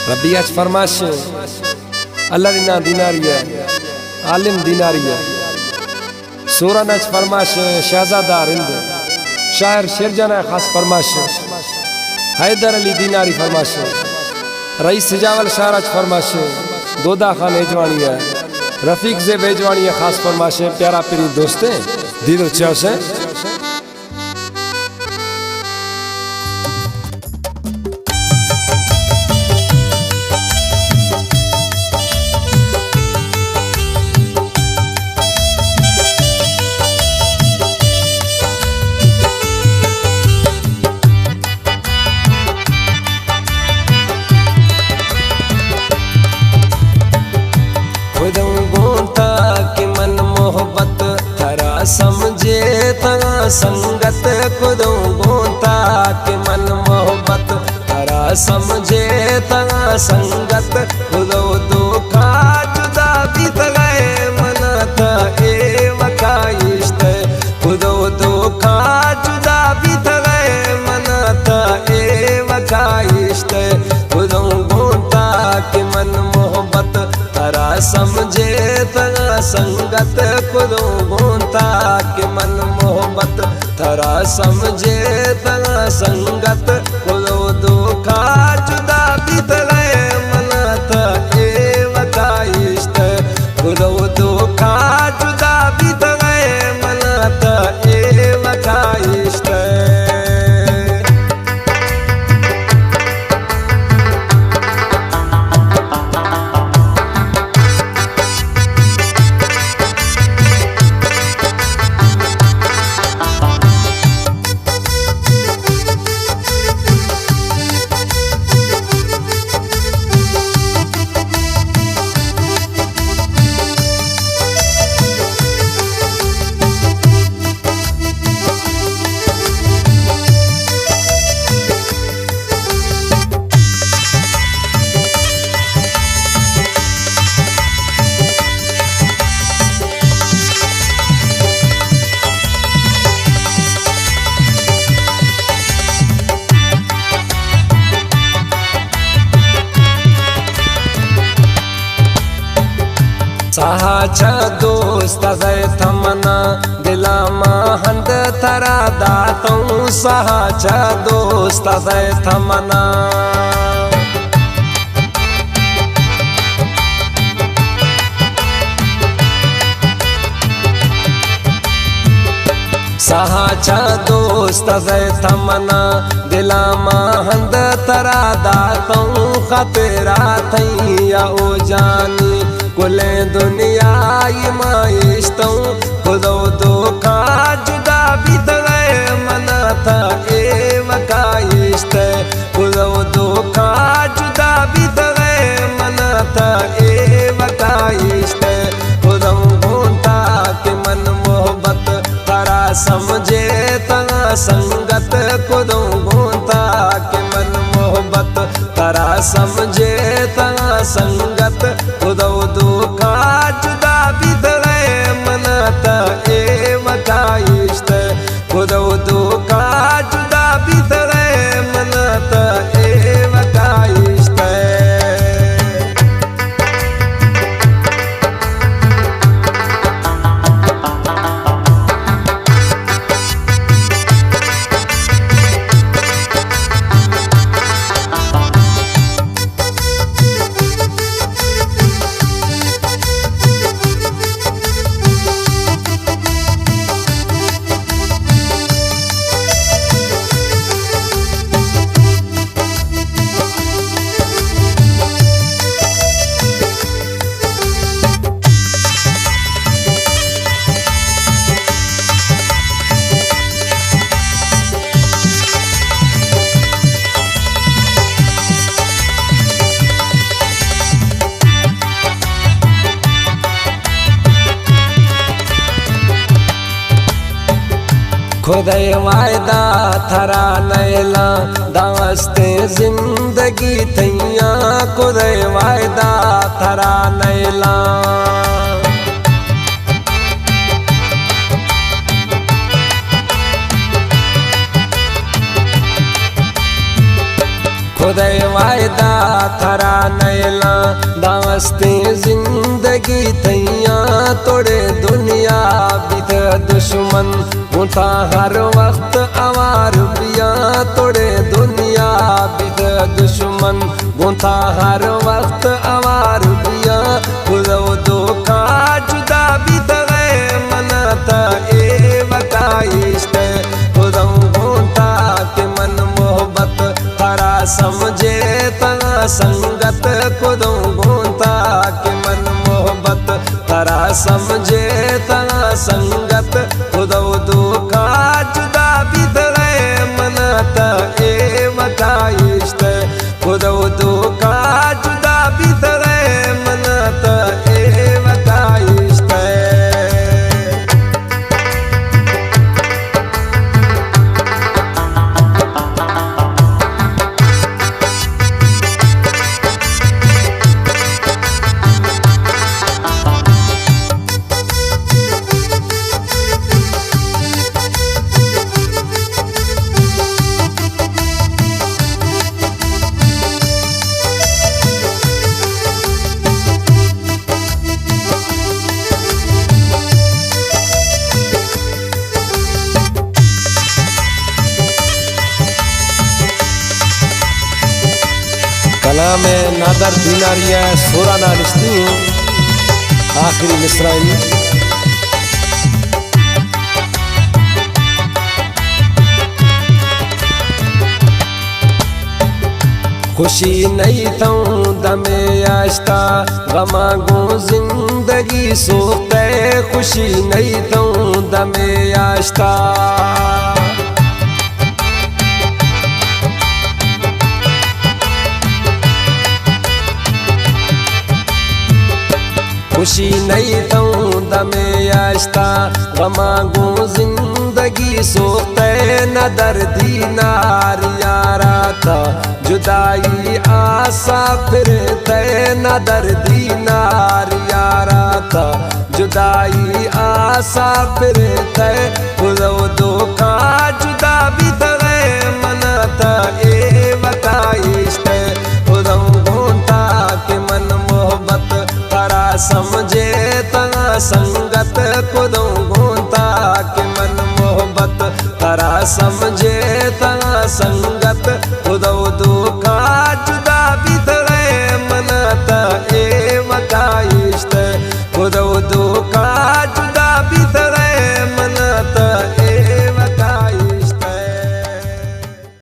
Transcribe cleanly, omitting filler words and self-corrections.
रब्बी आज फरमाश अल्लाह दीनारिया आलिम दीनारिया सूरन आज फरमाश शहजादा रिंद शायर शेरजाना खास फरमाश हैदर अली दीनारी फरमाश रईस सिजावल शायर आज फरमाश दोदा खान एजवाणी है रफीक ज़ेब एजवाणी खास फरमाश प्यारा पीरी दोस्ते दीदो चौसे समझे तरा संगत खुदो गोता के मन मोहब्बत तरा समझे तरा संगत खुदो दुखा जुदा बीत गए मन था ए वकाइश्त खुदो दुखा जुदा बीत गए मन था ए वकाइश्त खुदो गोता के मन मोहब्बत तरा समझे तरा संगत खुदो गोता के मन मोहब्बत तरा समझे तरा संगत खुदो दुखा जुदा बीत गए मन था ए वकाइश्त खुदो दुखा जुदा बीत गए मन था ए वकाइश्त सहाचा दोस्त थमना दिला हंद तरा दातों सहाचा दोस्त थमना सहाचा दोस्त थमना दिला हंद तरा दातों खतरा थैया ओ जानी कुले दुनिया माइश्तों खुदो दुखा जुदा बीत गए मन था ए वकाइश्त खुदो दुखा जुदा बीत गए मन था ए वकाइश्त खुदो गोता के मन मोहब्बत तरा समझे तरा संगत खुदो गोता के मन मोहब्बत तरा समझे तरा संगत खुदो दुखा जुदा बीत गए मन था ए वकाइश्त खुदो दुखा जुदा बीत गए मन था ए वकाइश्त खुदे वायदा थरा नैला दास्ते जिंदगी थैया खुदे वायदा थरा नैला खुदे वायदा थरा नैला दास्ते जिंदगी तैया तोड़े दुनिया बिद दुश्मन उठा हर वक्त आवार बिया तोड़े दुनिया बिद दुश्मन उठा हर वक्त आवार बिया खुदो दो का जुदा बिद गए मनाता ए बताइस्ट खुदो घूंटा के मन मोहब्बत तारा समझे तना संगत खुदो घूंटा के मन मोहब्बत तारा समझे तना संगत खुदो दो का जुदा बिद गए मनाता ए बताइस्ट खुदो दो का जुदा बिद गए मनाता ए बताइस्ट कलाम नादर दीनारिया सोराना निश्ती आखिरी मिसराइन खुशी नहीं तो दमे आश्ता गमागो जिंदगी सोते खुशी नहीं तो दमे आश्ता खुशी नहीं तो दमे आश्ता गमागो जिंदगी सोते न दर्दी नार यारा था जुदाई आसा फिर तय न दर्दी नार यारा था जुदाई आसा फिर तय खुदो दो का जुदा भी तय मनाता ए बताइस्ट खुदो घूंटा के मन मोहब्बत तारा समझे तना संगत खुदो घूंटा के मन मोहब्बत तारा समझे तना संगत